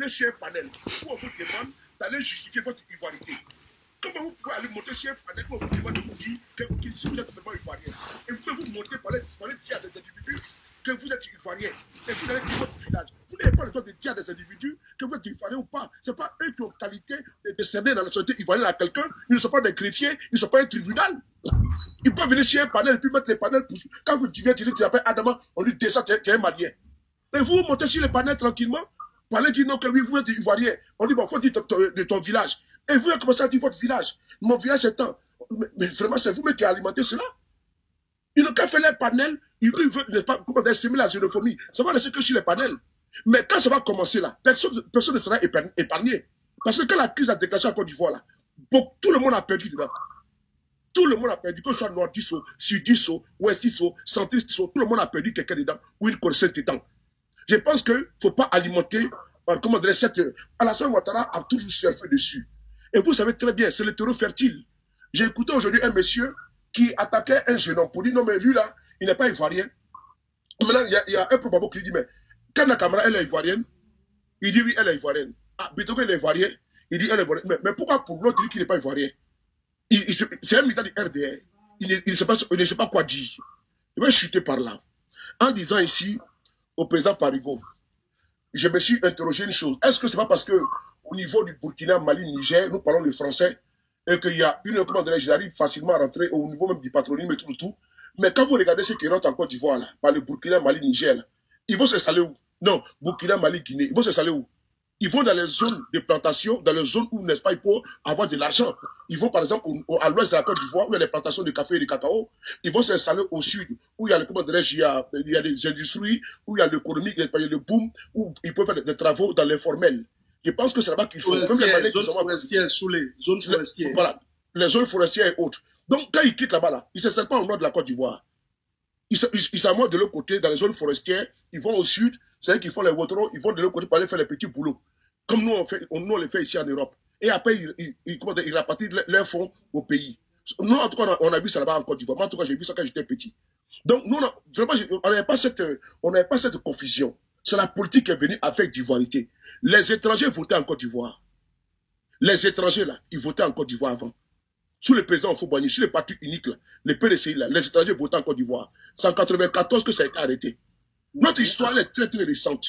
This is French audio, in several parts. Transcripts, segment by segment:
sur un panel où on vous demande d'aller justifier votre ivoirité. Comment vous pouvez aller monter sur un panel où on vous demande de vous dire que si vous êtes vraiment ivoirien? Et vous pouvez vous monter par les dire à des individus que vous êtes ivoirien. Et vous allez dire votre village. Vous n'avez pas le droit de dire à des individus que vous êtes ivoirien ou pas. Ce n'est pas eux qui ont qualité de cerner dans la société ivoirienne à quelqu'un. Ils ne sont pas des greffiers, ils ne sont pas un tribunal. Ils peuvent venir sur un panel et puis mettre les panels. Quand vous viens, tu appelles Adama, on lui descend, tu es un malien. Et vous montez sur les panels tranquillement. Pour aller dire non, que oui, vous êtes ivoirien. On dit, bon, il faut dire de ton village. Et vous avez commencé à dire votre village. Mon village c'est temps. Mais vraiment, c'est vous-même qui avez alimenté cela. Ils n'ont qu'à faire les panels. Ils veulent, n'est pas, comment semer la xénophobie. Ça va rester que sur les panels. Mais quand ça va commencer là, personne ne sera épargné. Parce que quand la crise a déclenché en Côte d'Ivoire là, tout le monde a perdu dedans. Tout le monde a perdu, que ce soit nordiste, sudiste, ouestiste, centriste, tout le monde a perdu quelqu'un dedans où il connaissait dedans. Je pense qu'il ne faut pas alimenter, comment dire, cette... Alassane Ouattara a toujours surfé dessus. Et vous savez très bien, c'est le terreau fertile. J'ai écouté aujourd'hui un monsieur qui attaquait un jeune homme pour dire non, mais lui là, il n'est pas ivoirien. Maintenant, il y a un probable qui lui dit, mais quand la caméra, elle est ivoirienne, il dit oui, elle est ivoirienne. Ah, plutôt qu'elle est ivoirienne, il dit elle est ivoirienne. Mais pourquoi pour l'autre dire qu'il n'est pas ivoirien? C'est un militant du RDR. Il ne sait pas quoi dire. Il va chuter par là. En disant ici, au président Parigo, je me suis interrogé une chose. Est-ce que c'est pas parce que au niveau du Burkina, Mali, Niger, nous parlons le français et qu'il y a une recommandation, j'arrive facilement à rentrer au niveau même du patronyme et tout. Mais quand vous regardez ceux qui rentrent en Côte d'Ivoire, là, par le Burkina, Mali, Niger, là, ils vont s'installer où? Non, Burkina, Mali, Guinée, ils vont s'installer où? Ils vont dans les zones de plantation, dans les zones où, n'est-ce pas, il faut avoir de l'argent. Ils vont, par exemple, à l'ouest de la Côte d'Ivoire, où il y a les plantations de café et de cacao. Ils vont s'installer au sud, où il y a, il y a les industries, où il y a l'économie, il y a le boom, où ils peuvent faire des travaux dans l'informel. Je pense que c'est là-bas qu'il faut. Même les zones forestières, sous les zones forestières. Voilà, les zones forestières et autres. Donc, quand ils quittent là-bas, là, ils ne s'installent pas au nord de la Côte d'Ivoire. Ils s'amourent de l'autre côté, dans les zones forestières, ils vont au sud, c'est-à-dire qu'ils font les wateros, ils vont de l'autre côté pour aller faire les petits boulots. Comme nous, on les fait ici en Europe. Et après, ils rapatrient leurs fonds au pays. Nous, en tout cas, on a vu ça là-bas en Côte d'Ivoire. Moi, en tout cas, j'ai vu ça quand j'étais petit. Donc, nous, on n'avait pas cette confusion. C'est la politique qui est venue avec d'ivoirité. Les étrangers votaient en Côte d'Ivoire. Les étrangers, là, ils votaient en Côte d'Ivoire avant. Sous le président Fouboigny, sur le parti unique, là, le PDCI, là, les étrangers votaient en Côte d'Ivoire. C'est en 1994 que ça a été arrêté. Notre histoire est très, très récente.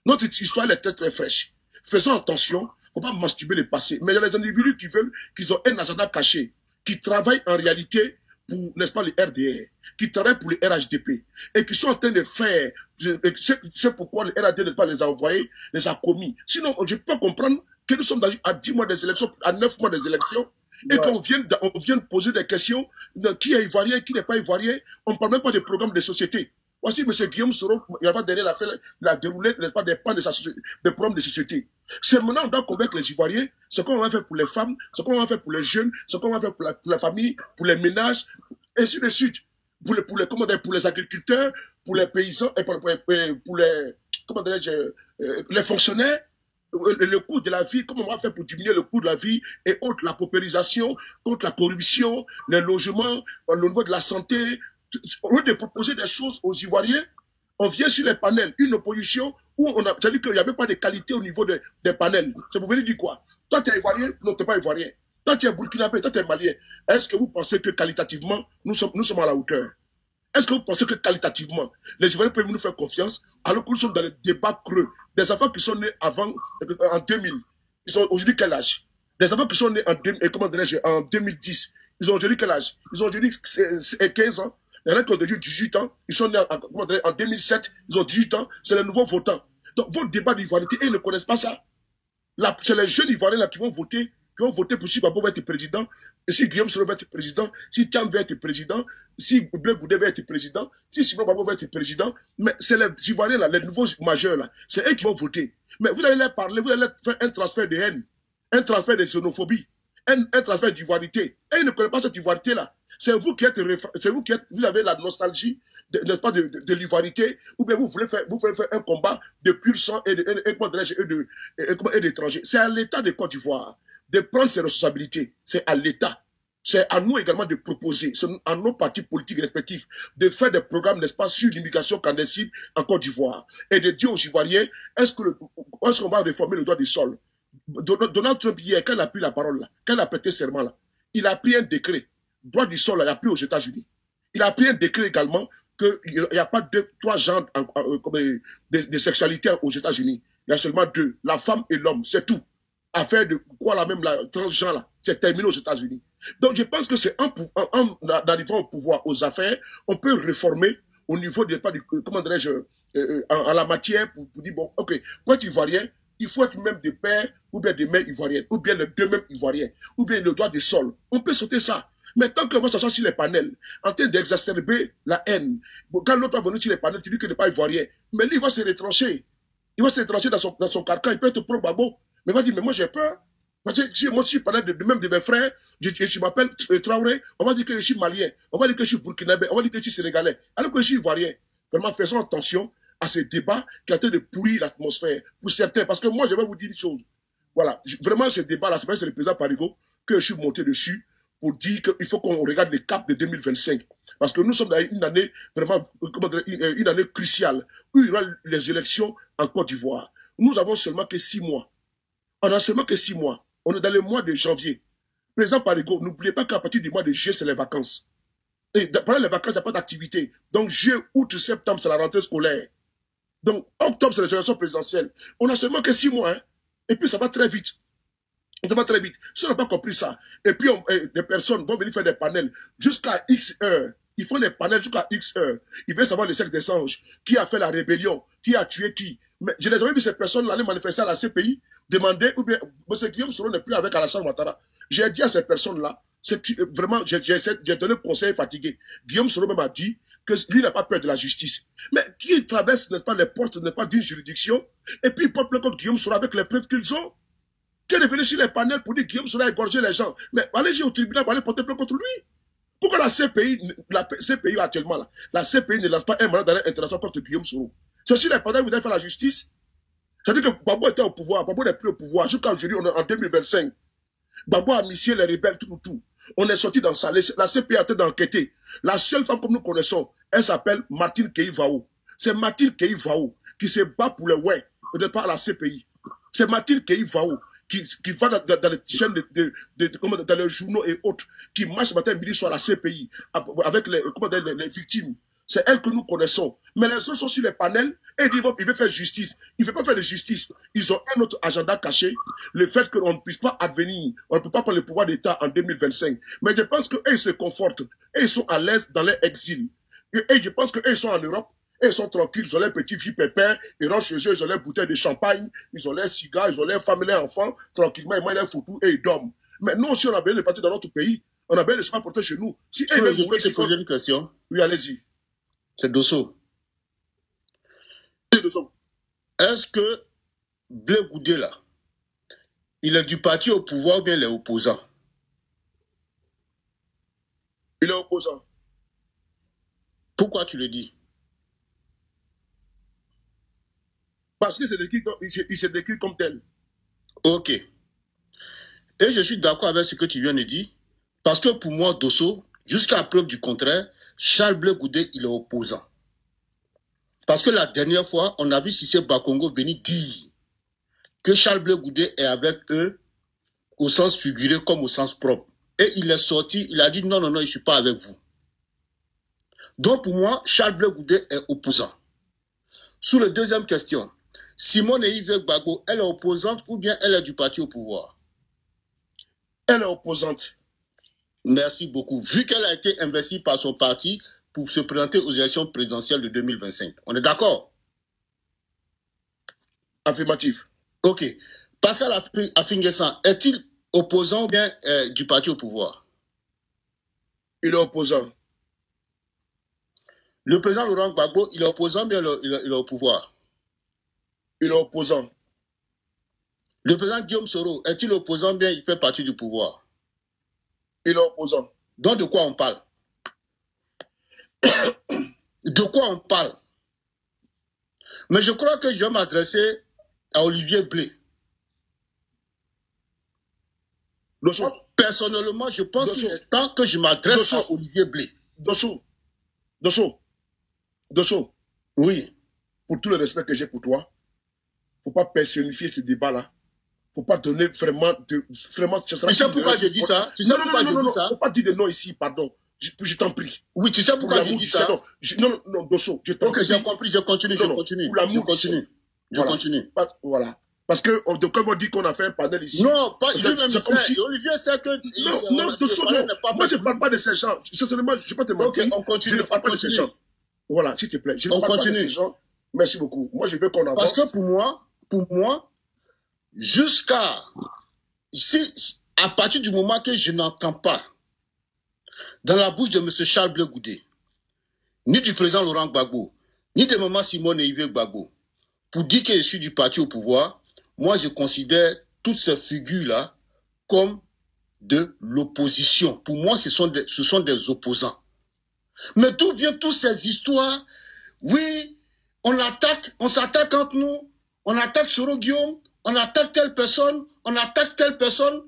Notre histoire est très, très fraîche. Faisons attention, il ne faut pas masturber le passé. Mais il y a les individus qui veulent, qui ont un agenda caché, qui travaillent en réalité pour, n'est-ce pas, les RDR, qui travaillent pour les RHDP, et qui sont en train de faire, c'est pourquoi le RHD ne pas les a envoyés, les a commis. Sinon, je peux comprendre que nous sommes à 10 mois des élections, à 9 mois des élections, et qu'on vienne poser des questions de qui est ivoirien, qui n'est pas ivoirien. On ne parle même pas des programmes de société. Voici M. Guillaume Soro, il va derrière la déroulé, n'est-ce pas, des plans des programmes de société. C'est maintenant on doit convaincre les Ivoiriens, ce qu'on va faire pour les femmes, ce qu'on va faire pour les jeunes, ce qu'on va faire pour la famille, pour les ménages, et ainsi de suite. Pour les agriculteurs, pour les paysans, et pour les fonctionnaires, le coût de la vie, comment on va faire pour diminuer le coût de la vie, et autres, la paupérisation, contre la corruption, les logements, au niveau de la santé. Au lieu de proposer des choses aux Ivoiriens, on vient sur les panels, une opposition où on a dit qu'il n'y avait pas de qualité au niveau des panels. C'est pour venir dire quoi? Toi, tu es Ivoirien, non, tu n'es pas Ivoirien. Toi, tu es Burkinabé, toi, tu es Malien. Est-ce que vous pensez que qualitativement, nous sommes à la hauteur? Est-ce que vous pensez que qualitativement, les Ivoiriens peuvent nous faire confiance alors que nous sommes dans les débats creux? Des enfants qui sont nés en 2000, ils sont aujourd'hui quel âge? Des enfants qui sont nés en 2010, ils ont aujourd'hui quel âge? Ils ont aujourd'hui 15 ans. Il y en a qui ont déjà 18 ans, ils sont nés en 2007, ils ont 18 ans, c'est les nouveaux votants. Donc, votre débat d'ivoirité, ils ne connaissent pas ça. C'est les jeunes Ivoiriens là qui vont voter pour si Babo va être président, et si Guillaume Soro va être président, si Tiam va être président, si Blé Goudé va être président, si Simon Babo va être président. Mais c'est les Ivoiriens là, les nouveaux majeurs là, c'est eux qui vont voter. Mais vous allez leur parler, vous allez leur faire un transfert de haine, un transfert de xénophobie, un transfert d'ivoirité. Et ils ne connaissent pas cette ivoirité là. C'est vous qui êtes, vous avez la nostalgie, n'est-ce pas, de l'ivoirité, ou bien vous voulez faire un combat de pur sang et d'étrangers. C'est à l'État de Côte d'Ivoire de prendre ses responsabilités. C'est à l'État. c'est à nous également de proposer, c'est à nos partis politiques respectifs, de faire des programmes, n'est-ce pas, sur l'immigration clandestine en Côte d'Ivoire. Et de dire aux Ivoiriens, est-ce qu'on va réformer le droit du sol? Donald Trump, hier, quand il a pris la parole, là, quand il a prêté serment, là, il a pris un décret. Droit du sol, là, il a pris aux États-Unis. Il a pris un décret également qu'il n'y a pas trois genres de sexualité aux États-Unis. Il y a seulement deux, la femme et l'homme, c'est tout. Affaire de quoi là même, la transgenre, là, c'est terminé aux États-Unis. Donc je pense que c'est en arrivant au pouvoir, aux affaires, on peut réformer au niveau de, comment dirais-je, en la matière pour dire, bon, ok, quand Ivoirien, il faut être même de père ou bien de mère ivoirienne, ou bien les deux mêmes ivoiriens, ou bien le droit des sols. On peut sauter ça. Mais tant que moi, ça soit sur les panels, en train d'exacerber la haine, quand l'autre va venir sur les panels, tu dis qu'il n'est pas ivoirien, mais lui, il va se retrancher. Il va se retrancher dans son carcan, il peut être pro-babo. Mais il va dire, mais moi j'ai peur. Parce que si moi je suis parlé même de mes frères, je m'appelle Traoré, on va dire que je suis malien, on va dire que je suis burkinabé, on va dire que je suis sénégalais, alors que je suis ivoirien. Vraiment, faisons attention à ce débat qui a été de pourrir l'atmosphère pour certains. Parce que moi, je vais vous dire une chose. Voilà, vraiment, ce débat-là, c'est le président Parigo que je suis monté dessus pour dire qu'il faut qu'on regarde le cap de 2025. Parce que nous sommes dans une année vraiment, une année cruciale, où il y aura les élections en Côte d'Ivoire. Nous avons seulement que 6 mois. On n'a seulement que 6 mois. On est dans le mois de janvier. Président Parigo, n'oubliez pas qu'à partir du mois de juillet, c'est les vacances. Et pendant les vacances, il n'y a pas d'activité. Donc, juillet, août, septembre, c'est la rentrée scolaire. Donc, octobre, c'est les élections présidentielles. On n'a seulement que 6 mois. Hein. Et puis, ça va très vite. Ça va très vite. Si on n'a pas compris ça, et puis des personnes vont venir faire des panels jusqu'à X heures. Ils font des panels jusqu'à X heures. Ils veulent savoir le sexe des anges. Qui a fait la rébellion? Qui a tué qui? Mais je n'ai jamais vu ces personnes-là aller manifester à la CPI, demander, ou bien, M. Guillaume Soro n'est plus avec Alassane Ouattara. J'ai dit à ces personnes-là, vraiment, j'ai donné conseil fatigué. Guillaume Soro même a dit que lui n'a pas peur de la justice. Mais qui traverse, n'est-ce pas, les portes, n'est-ce pas, d'une juridiction, et puis ils portent plainte contre Guillaume Soro avec les preuves qu'ils ont. Qui est venu sur les panels pour dire que Guillaume Soro a égorgé les gens. Mais allez-y au tribunal, allez porter plainte contre lui. Pourquoi la CPI actuellement, là, la CPI ne lance pas un mandat d'arrêt international contre Guillaume Soro? C'est sur les panels que vous allez faire la justice. C'est-à-dire que Gbagbo était au pouvoir, Gbagbo n'est plus au pouvoir. Jusqu'à aujourd'hui, on est en 2025. Gbagbo a initié les rebelles, tout. On est sorti dans ça. La CPI a été d'enquêter. La seule femme comme nous connaissons, elle s'appelle Martine Keïvao. C'est Martine Keïvao qui se bat pour le ouais, peut-être pas à la CPI. C'est Martine Keïvao qui va dans les chaînes dans les journaux et autres, qui marche matin midi soir à la CPI avec les victimes. C'est elle que nous connaissons. Mais les autres sont sur les panels et ils veulent faire justice. Ils ne veulent pas faire de justice. Ils ont un autre agenda caché. Le fait qu'on ne puisse pas advenir, on ne peut pas prendre le pouvoir d'État en 2025. Mais je pense qu'eux, ils se confortent. Et ils sont à l'aise dans leur exil. Et je pense qu'eux, ils sont en Europe. Et ils sont tranquilles. Ils ont leurs petits filles pépins. Ils rentrent chez eux. Ils ont leurs bouteilles de champagne. Ils ont leurs cigares. Ils ont leurs femmes et leurs enfants. Tranquillement, ils mangent leurs photos et ils dorment. Mais nous aussi, on a besoin de partir dans notre pays. On a besoin de se rapporter chez nous. Si je peux te poser une question. Oui, allez-y. C'est Dosso. Est-ce que Blé Goudé, là, il est du parti au pouvoir ou bien il est opposant? Il est opposant. Pourquoi tu le dis? Parce qu'il se décrit comme tel. Ok. Et je suis d'accord avec ce que tu viens de dire. Parce que pour moi, Dosso, jusqu'à preuve du contraire, Charles Blé Goudé, il est opposant. Parce que la dernière fois, on a vu Cissé Bakongo venir dire que Charles Blé Goudé est avec eux au sens figuré comme au sens propre. Et il est sorti, il a dit non, je ne suis pas avec vous. Donc pour moi, Charles Blé Goudé est opposant. Sous la deuxième question, Simone Yves Gbagbo, elle est opposante ou bien elle est du parti au pouvoir? Elle est opposante. Merci beaucoup. Vu qu'elle a été investie par son parti pour se présenter aux élections présidentielles de 2025. On est d'accord? Affirmatif. Ok. Pascal Affinguessan, est-il opposant ou bien du parti au pouvoir? Il est opposant. Le président Laurent Gbagbo, il est opposant ou bien il est au pouvoir? Il est opposant. Le président Guillaume Soro, est-il opposant ou bien il fait partie du pouvoir? Il est opposant. Donc de quoi on parle? De quoi on parle? Mais je crois que je vais m'adresser à Olivier Blé. Dosso. Personnellement, je pense Dosso. qu'il est temps que je m'adresse Dosso. à Olivier Blé. Dosso. Oui. Pour tout le respect que j'ai pour toi, faut pas personnifier ce débat-là. Faut pas donner vraiment... vraiment tu sais pourquoi je dis ça? Tu sais pourquoi je dis ça? Faut pas dire de non ici, pardon. Je t'en prie. Oui, tu sais pourquoi je dis ça? Non, Dosso, je t'en prie. Ok, j'ai compris, je continue. Pour l'amour, je continue. Voilà. Parce que de quand on dit qu'on a fait un panel ici. Non, pas lui-même. Comme si... Olivier sait que... Non, Dosso, non. Moi, je ne parle pas de ces gens. Sincèrement, je ne vais pas te mentir. Ok, on continue. Je ne parle pas de ces gens. Voilà, s'il te plaît. Je ne parle pas de ces gens. Merci beaucoup. Moi, je veux qu'on avance. Parce que pour moi, jusqu'à... à partir du moment que je n'entends pas dans la bouche de M. Charles Blé Goudé, ni du président Laurent Gbagbo, ni de Maman Simone et Yves Gbagbo, pour dire que je suis du parti au pouvoir, moi je considère toutes ces figures-là comme de l'opposition. Pour moi, ce sont des opposants. Mais d'où viennent toutes ces histoires? Oui, on s'attaque entre nous, on attaque Soro Guillaume, on attaque telle personne, on attaque telle personne.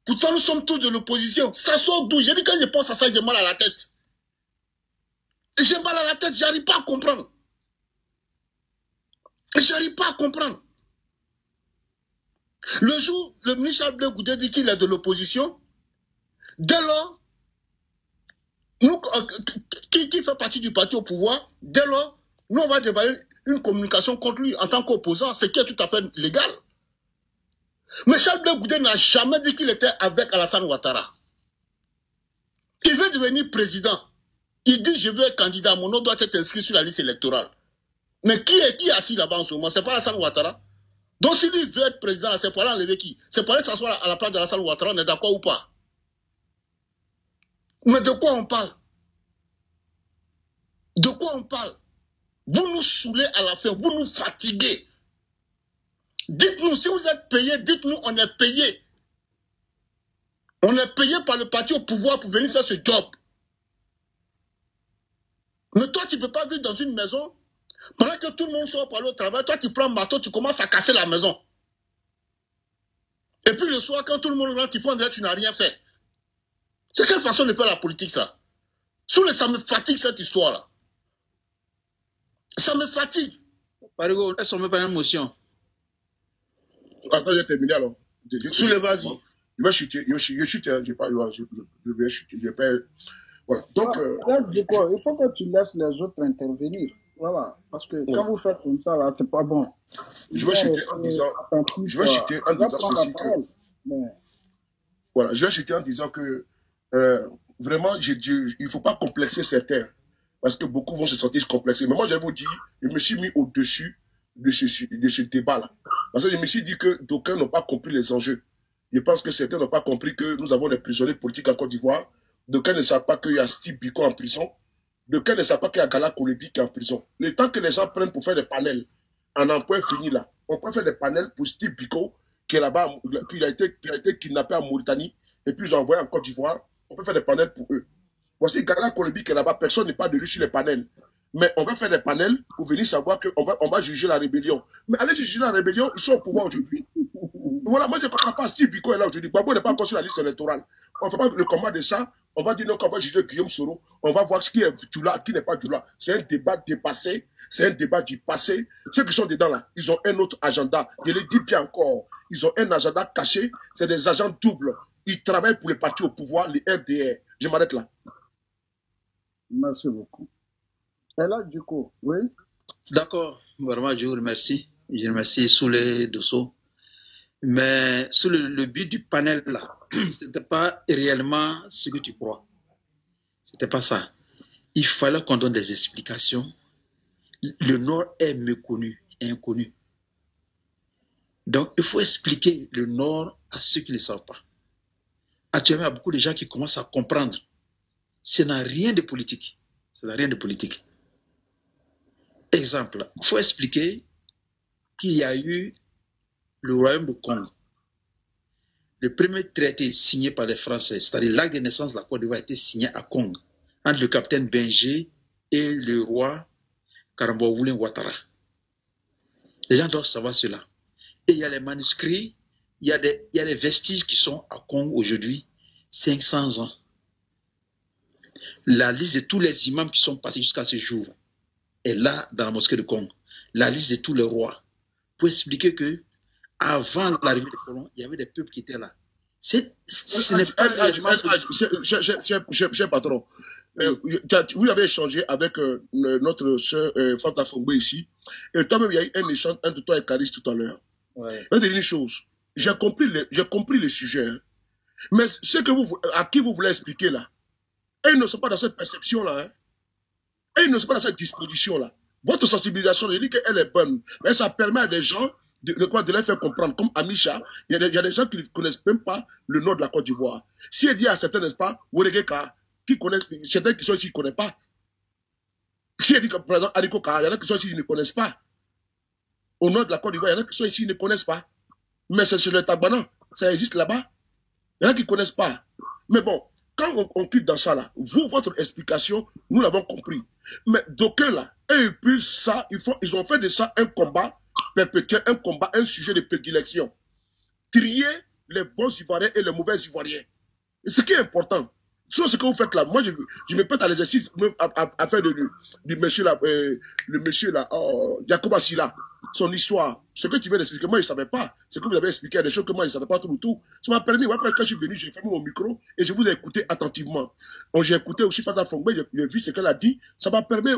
Pourtant, nous sommes tous de l'opposition. Ça sort d'où? J'ai dit, quand je pense à ça, j'ai mal à la tête. J'ai mal à la tête, j'arrive pas à comprendre. J'arrive pas à comprendre. Le jour, le ministre Charles Blé Goudé dit qu'il est de l'opposition, dès lors, nous, qui fait partie du parti au pouvoir, dès lors, nous, on va déballer une communication contre lui en tant qu'opposant, ce qui est tout à fait légal. Mais Charles Blé Goudé n'a jamais dit qu'il était avec Alassane Ouattara. Il veut devenir président. Il dit, je veux être candidat, mon nom doit être inscrit sur la liste électorale. Mais qui est assis là-bas en ce moment? C'est pas Alassane Ouattara. Donc s'il veut être président, c'est pour aller enlever qui? C'est pour aller s'asseoir à la place d'Alassane Ouattara, on est d'accord ou pas? Mais de quoi on parle? De quoi on parle? Vous nous saoulez à la fin, vous nous fatiguez. Dites-nous, si vous êtes payé, dites-nous, on est payé. On est payé par le parti au pouvoir pour venir faire ce job. Mais toi, tu ne peux pas vivre dans une maison, pendant que tout le monde sort pour aller au travail, toi, tu prends un marteau, tu commences à casser la maison. Et puis le soir, quand tout le monde rentre, tu fais que tu n'as rien fait. C'est quelle façon de faire la politique, ça? Ça me fatigue, cette histoire-là. Ça me fatigue. Parigo, est-ce qu'on met pas une motion? Attends, j'ai terminé alors. Sous les vas-y. Je vais chuter, je vais chuter, voilà. Donc, là, il faut que tu laisses les autres intervenir. Voilà. Parce que quand vous faites comme ça, là, c'est pas bon. Je vais chuter en disant ceci que... Voilà, je vais chuter en disant que vraiment, il ne faut pas complexer certains. Parce que beaucoup vont se sentir complexés. Mais moi, je vais vous dire, je me suis mis au-dessus de ce débat-là. Parce que je me suis dit que d'aucuns n'ont pas compris les enjeux. Je pense que certains n'ont pas compris que nous avons des prisonniers politiques en Côte d'Ivoire. D'aucuns ne savent pas qu'il y a Steve Biko en prison. D'aucuns ne savent pas qu'il y a Gala Kolebi qui est en prison. Le temps que les gens prennent pour faire des panels, en un point fini là, on peut faire des panels pour Steve Biko, qui est là-bas, qui a été kidnappé en Mauritanie, et puis ils ont envoyé en Côte d'Ivoire. On peut faire des panels pour eux. Voici Gala Kolebi qui est là-bas, personne n'est pas de lui sur les panels. Mais on va faire des panels pour venir savoir qu'on va juger la rébellion. Mais allez juger la rébellion, ils sont au pouvoir aujourd'hui. Voilà, moi je ne comprends pas. Steve Biko est là aujourd'hui. Gbagbo n'est pas encore sur la liste électorale. On ne fait pas le combat de ça. On va dire non, qu'on va juger Guillaume Soro. On va voir ce qui est Djoula, qui n'est pas Djoula. C'est un débat dépassé. C'est un débat du passé. Ceux qui sont dedans là, ils ont un autre agenda. Je le dis bien encore. Ils ont un agenda caché. C'est des agents doubles. Ils travaillent pour les partis au pouvoir, les RDR. Je m'arrête là. Merci beaucoup. Et là, du coup, oui. D'accord. Vraiment, je vous remercie. Je remercie Soulé Dosso. Mais sur le but du panel là, ce n'était pas réellement ce que tu crois. Ce n'était pas ça. Il fallait qu'on donne des explications. Le Nord est méconnu, inconnu. Donc, il faut expliquer le Nord à ceux qui ne le savent pas. Actuellement, il y a beaucoup de gens qui commencent à comprendre. Ça n'a rien de politique. Ça n'a rien de politique. Exemple, il faut expliquer qu'il y a eu le Royaume de Congo. Le premier traité signé par les Français, c'est-à-dire l'acte de naissance de la Côte d'Ivoire, a été signé à Congo, entre le capitaine Benjé et le roi Karambo-Woulin Ouattara. Les gens doivent savoir cela. Et il y a les manuscrits il y a des vestiges qui sont à Congo aujourd'hui, 500 ans. La liste de tous les imams qui sont passés jusqu'à ce jour est là dans la mosquée de Congo. La liste de tous les rois. Pour expliquer que avant l'arrivée des colons, il y avait des peuples qui étaient là. Ce n'est pas cher patron, vous avez échangé avec notre soeur Fanta Fongbe ici, et toi-même, il y a eu un échange entre toi et Caris tout à l'heure. Ouais. Je vais te dire une chose, j'ai compris le sujet, hein. Mais ce que à qui vous voulez expliquer là, et ils ne sont pas dans cette perception-là, hein. Et ils ne sont pas dans cette disposition-là. Votre sensibilisation, je dis qu'elle est bonne, mais ça permet à des gens de les faire comprendre. Comme Amisha, il y a des gens qui ne connaissent même pas le nord de la Côte d'Ivoire. Si elle dit à certains, n'est-ce pas, Ouregeka, qui connaissent, certains qui sont ici ne connaissent pas. Si elle dit que, par exemple, Alikoka, il y en a qui sont ici qui ne connaissent pas. Au nord de la Côte d'Ivoire, il y en a qui sont ici qui ne connaissent pas. Mais c'est sur le Tagbana, ça existe là-bas. Il y en a qui ne connaissent pas. Mais bon, quand on quitte dans ça là, vous, votre explication, nous l'avons compris. Mais d'aucuns là, et puis ça, ils ont fait de ça un combat perpétuel, un combat, un sujet de prédilection. Trier les bons Ivoiriens et les mauvais Ivoiriens. Et ce qui est important, c'est ce que vous faites là. Moi, je me pète à l'exercice à faire du monsieur là, le monsieur là, Jacob Silla, son histoire. Ce que tu viens d'expliquer, moi, je ne savais pas. Ce que vous avez expliqué, des choses que moi, je ne savais pas tout. Ça m'a permis, après, quand je suis venu, j'ai fermé mon micro et je vous ai écouté attentivement. Donc, j'ai écouté aussi Fata Fongbe, j'ai vu ce qu'elle a dit. Ça m'a permis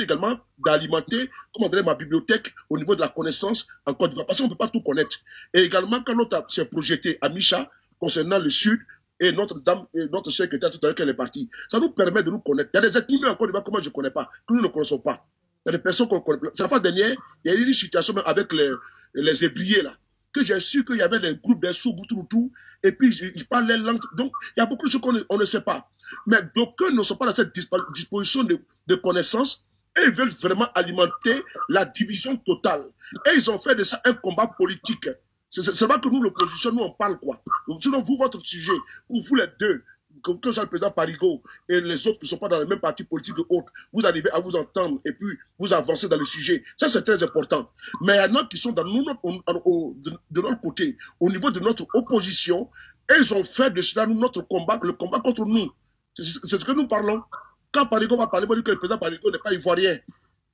également d'alimenter, comment dire, ma bibliothèque au niveau de la connaissance en Côte d'Ivoire. Parce qu'on ne peut pas tout connaître. Et également, quand l'autre s'est projeté à Micha, concernant le Sud, et notre secrétaire tout à l'heure qu'elle est partie, ça nous permet de nous connaître. Il y a des ethnies en Côte d'Ivoire que moi je ne connais pas, que nous ne connaissons pas. Il y a des personnes qu'on connaît. La fois dernière, il y a eu une situation même avec les ébriers là, que j'ai su qu'il y avait des groupes des sous-boutoutou, et puis ils parlent les langues. Donc, il y a beaucoup de choses qu'on ne sait pas. Mais d'aucuns ne sont pas dans cette disposition de connaissances, et ils veulent vraiment alimenter la division totale. Et ils ont fait de ça un combat politique. C'est vrai que nous, l'opposition, nous, on parle quoi. Donc, sinon, vous, votre sujet, ou vous les deux, que soit le président Parigo et les autres qui ne sont pas dans le même parti politique que autres, vous arrivez à vous entendre et puis vous avancez dans le sujet. Ça, c'est très important. Mais il y en a qui sont de notre côté, au niveau de notre opposition, et ils ont fait de cela notre combat, le combat contre nous. C'est ce que nous parlons. Quand Parigo va parler, on dit que le président Parigo n'est pas ivoirien.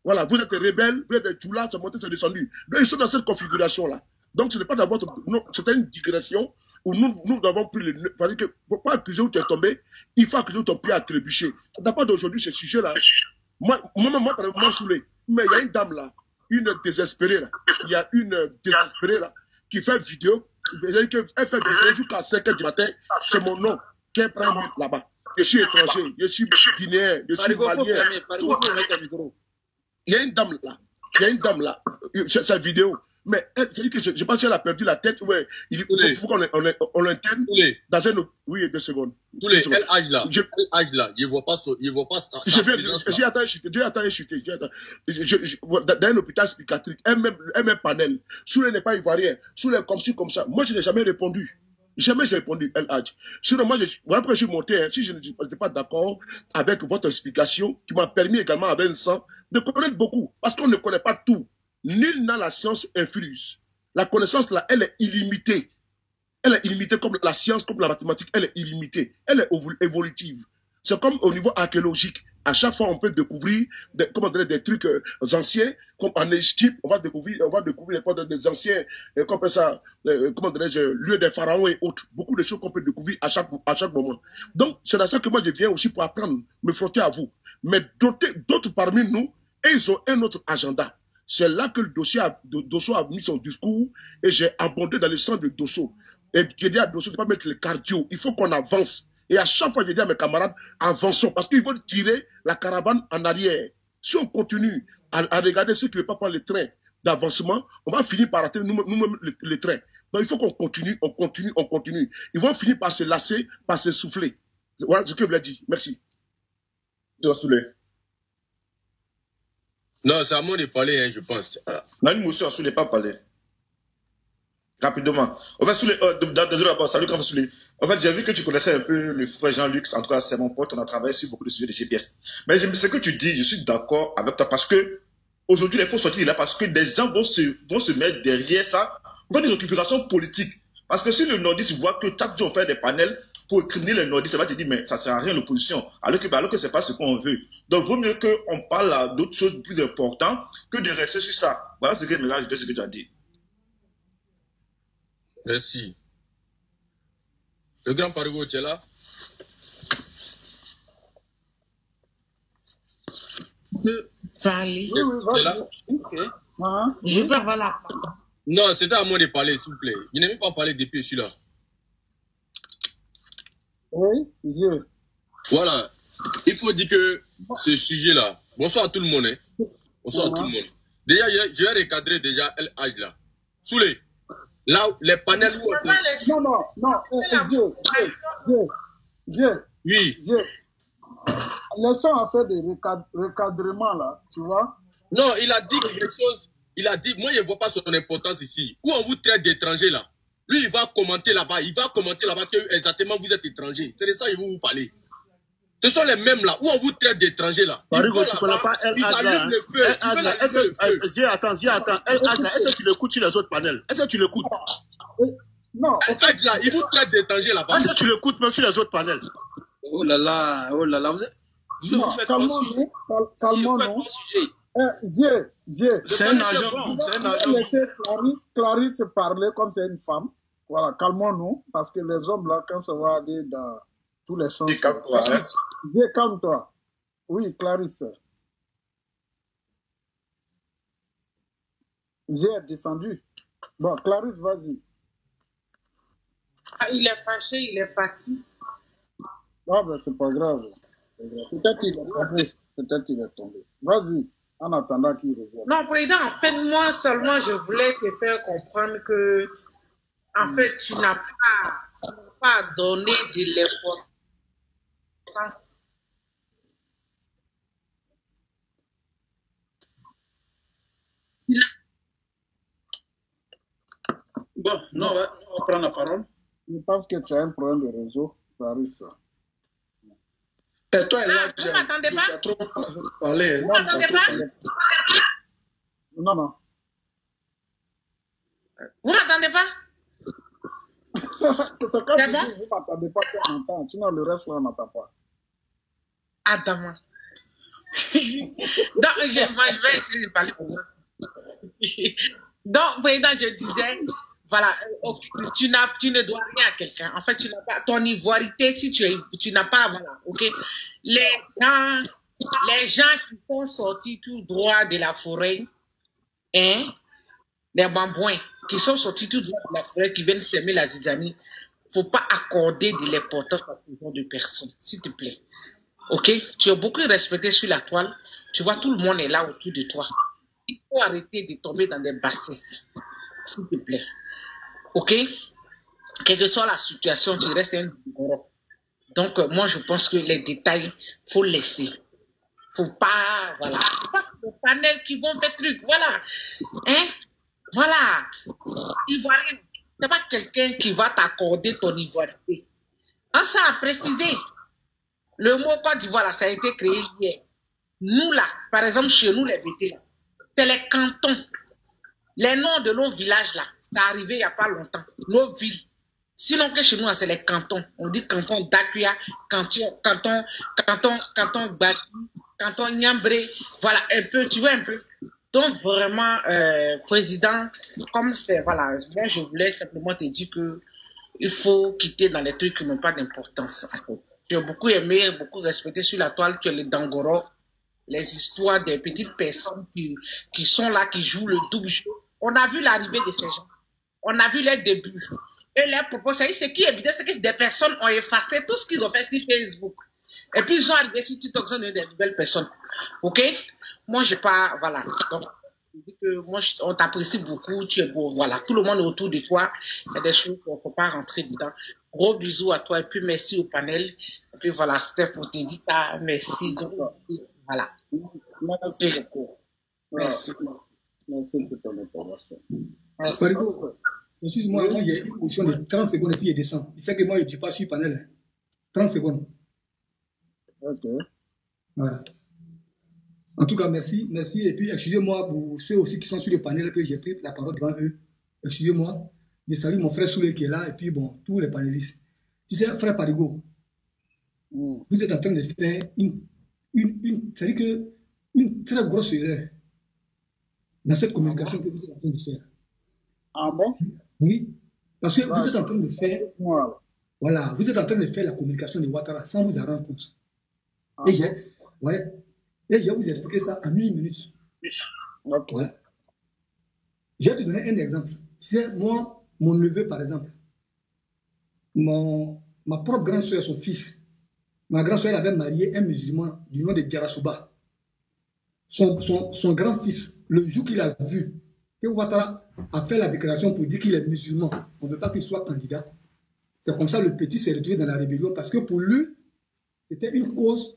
Voilà, vous êtes des rebelles, vous êtes des tchoulas, c'est monté, c'est descendu. Donc, ils sont dans cette configuration-là. Donc, ce n'est pas dans votre... Non, c'était une digression où nous avons pris le... C'est-à-dire que pour pas accuser où tu es tombé, il faut accuser où ton pied a trébuché. Ça n'a pas d'aujourd'hui, ce sujet-là. Moi, saoulé. Mais il y a une dame là, une désespérée là. Il y a une désespérée là, qui fait vidéo. Elle fait vidéo jusqu'à 5 h du matin. C'est mon nom qu'elle prend là-bas. Je suis étranger, je suis guinéen, je suis malien. Il y a une dame là. Sa vidéo. Mais c'est-à-dire que je pense qu'elle a perdu la tête. Ouais, il faut qu'on l'interne dans un autre... Oui, 2 secondes. Tous les âge là, je vois pas ça. J'ai attendu chuter. Dans un hôpital psychiatrique, un même panel. Soule n'est pas ivoirien. Soule comme ci, comme ça. Moi, je n'ai jamais répondu. Jamais j'ai répondu, LH. Sinon, moi, après, je suis monté, hein, si je n'étais pas d'accord avec votre explication, qui m'a permis également, à Vincent, de connaître beaucoup. Parce qu'on ne connaît pas tout. Nul n'a la science infuse. La connaissance, là, elle est illimitée. Elle est illimitée comme la science, comme la mathématique, elle est illimitée. Elle est évolutive. C'est comme au niveau archéologique. À chaque fois, on peut découvrir des trucs anciens, comme en Égypte, on va découvrir des anciens, comme ça, lieux des pharaons et autres. Beaucoup de choses qu'on peut découvrir à chaque moment. Donc, c'est dans ça que moi, je viens aussi pour apprendre, me frotter à vous. Mais d'autres parmi nous, ils ont un autre agenda. C'est là que le Dosso a mis son discours et j'ai abondé dans le sens de Dosso. Et j'ai dit à Dosso de ne pas mettre le cardio. Il faut qu'on avance. Et à chaque fois, j'ai dit à mes camarades, avançons. Parce qu'ils veulent tirer la caravane en arrière. Si on continue à regarder ceux qui ne veulent pas prendre le train d'avancement, on va finir par rater nous-mêmes le train. Donc il faut qu'on continue. Ils vont finir par se lasser, par se souffler. Voilà ce que je voulais dire. Merci. Non, c'est à moi de parler, hein, je pense. Non, monsieur, on ne pas parler. Rapidement. En fait, désolé d'abord, salut quand vous En fait, j'ai vu que tu connaissais un peu le frère Jean-Luc. En tout cas, c'est mon pote, on a travaillé sur beaucoup de sujets de GPS. Mais ce que tu dis, je suis d'accord avec toi parce que aujourd'hui, il faut sortir de là parce que des gens vont se mettre derrière ça, dans des occupations politiques. Parce que si le nordiste voit que chaque jour on fait des panels pour écriminer les nordistes, ça va te dire, mais ça sert à rien l'opposition. Alors que c'est pas ce qu'on veut. Donc, vaut mieux qu'on parle d'autres choses plus importantes que de rester sur ça. Voilà ce que je vais ajouter, ce que tu as dit. Merci. Le grand Parigo, tu es là? De parler. Oui, oui, Tu es là? ok. Hein? Je peux avoir la Non, c'était à moi de parler, s'il vous plaît. Je n'ai même pas parlé depuis je suis là. Oui, Dieu. Voilà. Il faut dire que ce sujet-là, bonsoir à tout le monde. Hein. Bonsoir à tout le monde. Déjà, je vais recadrer déjà l'âge là. Soulé. Là, les panels où on... Non, Dieu. Oui. Laissons en faire des recadrements là, tu vois. Non, il a dit quelque chose. Il a dit, moi, je ne vois pas son importance ici. Où on vous traite d'étrangers là. Lui, il va commenter là-bas. Il va commenter là-bas que exactement vous êtes étranger. C'est de ça qu'il veut vous parler. Ce sont les mêmes là, où on vous traite d'étrangers là. Parigo, tu ne connais pas El Agla. Attends. El Agla, est-ce que tu l'écoutes sur les autres panels? Est-ce que tu l'écoutes? Non. El Agla, il vous traite d'étrangers là-bas. Est-ce que tu l'écoutes même sur les autres panels? Oh là là. Vous faites pas sujet. Calmons-nous. C'est un agent double, c'est un agent double. Laissez Clarisse parler comme c'est une femme. Voilà, calmons-nous, parce que les hommes là, quand ça va aller dans tous les sens. Calme-toi. Oui, Clarisse. J'ai descendu. Bon, Clarisse, vas-y. Ah, il est fâché, il est parti. Ah ben, c'est pas grave. Peut-être il est tombé. Vas-y, en attendant qu'il revienne. Non, président, en fait, moi seulement, je voulais te faire comprendre que, en fait, tu n'as pas donné de l'importance. Bon, non, on va prendre la parole. Je pense que tu as un problème de réseau, Clarisse. Et toi, là, vous m'attendez pas? tu as trop parlé. Vous m'attendez pas? Non. Vous m'attendez pas? C'est quand C'est tu bon? dis, vous m'attendez pas qu'on entend. Sinon, le reste, là, on n'entend pas. Attends-moi. Donc, je vais essayer de parler pour moi. Donc, président, je disais, voilà, tu ne dois rien à quelqu'un. En fait, tu n'as pas ton ivoirité, si tu n'as pas, voilà, ok. Les gens qui sont sortis tout droit de la forêt, hein, les bambouins qui sont sortis tout droit de la forêt, qui viennent s'aimer la zizanie, faut pas accorder de l'importance à ce genre de personnes, s'il te plaît. Ok, tu es beaucoup respecté sur la toile, tu vois, tout le monde est là autour de toi. Il faut arrêter de tomber dans des bassesses, s'il te plaît. Ok? Quelle que soit la situation, tu restes un gros. Donc, moi, je pense que les détails, faut laisser. Faut pas, voilà. C'est pas le panel qui vont faire truc, voilà. Hein? Voilà. Ivoirien, c'est pas quelqu'un qui va t'accorder ton ivoirité. On s'en a précisé. Le mot Côte d'Ivoire, là, ça a été créé hier. Nous, là, par exemple, chez nous, les BT, là, c'est les cantons. Les noms de nos villages, là, c'est arrivé il n'y a pas longtemps. Nos villes. Sinon que chez nous, c'est les cantons. On dit canton d'Akuya, canton Gbagi, canton Niambré. Voilà, un peu, tu vois un peu. Donc, vraiment, président, comme c'est, voilà, moi, je voulais simplement te dire que il faut quitter dans les trucs qui n'ont pas d'importance, en fait. Tu as beaucoup aimé, beaucoup respecté sur la toile, tu es les Dangoro, les histoires des petites personnes qui sont là, qui jouent le double jeu. On a vu l'arrivée de ces gens. On a vu les débuts. Et les propos, ce qui est bizarre, c'est que des personnes ont effacé tout ce qu'ils ont fait sur Facebook. Et puis, ils sont arrivés sur TikTok, ils ont eu des nouvelles personnes. OK? Moi, je pas, voilà. Donc, je dis que moi, on t'apprécie beaucoup, tu es beau. Voilà. Tout le monde est autour de toi. Il y a des choses qu'on ne faut pas rentrer dedans. Gros bisous à toi et puis merci au panel. Et puis voilà, c'était pour te dire, merci, gros. Voilà. Merci beaucoup. Merci. Merci pour ton intervention. Parigo, excuse-moi, moi j'ai une position de 30 secondes et puis il descend. Il sait que moi je ne suis pas sur le panel. 30 secondes. Ok. Voilà. En tout cas, merci. Merci. Et puis excusez-moi pour ceux aussi qui sont sur le panel que j'ai pris la parole devant eux. Excusez-moi. Je salue mon frère Soulé qui est là, et puis bon, tous les panélistes. Tu sais, frère Parigo, vous êtes en train de faire c'est-à-dire que une très grosse erreur dans cette communication que vous êtes en train de faire. Ah bon? Oui, parce que Ouais. vous êtes en train de faire, voilà, vous êtes en train de faire la communication de Ouattara sans vous en rendre compte. Ah Et bon? je vais vous expliquer ça en 1 minute. Ok. Voilà. Je vais te donner un exemple. Tu sais, moi, mon neveu, par exemple, ma propre grande soeur, son fils, ma grande soeur avait marié un musulman du nom de Diarasouba. Son grand-fils, le jour qu'il a vu que Ouattara a fait la déclaration pour dire qu'il est musulman, on ne veut pas qu'il soit candidat. C'est comme ça le petit s'est retrouvé dans la rébellion parce que pour lui, c'était une cause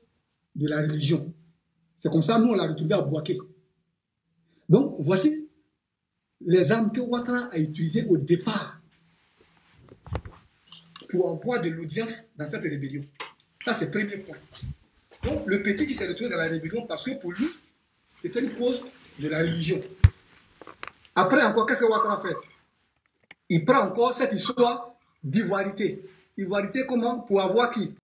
de la religion. C'est comme ça, nous, on l'a retrouvé à Bouaké. Donc, voici les armes que Ouattara a utilisées au départ pour avoir de l'audience dans cette rébellion. Ça, c'est le premier point. Donc, le petit qui s'est retrouvé dans la rébellion parce que pour lui, c'était une cause de la religion. Après encore, qu'est-ce que Ouattara fait? Il prend encore cette histoire d'ivoirité. Ivoirité comment? Pour avoir qui?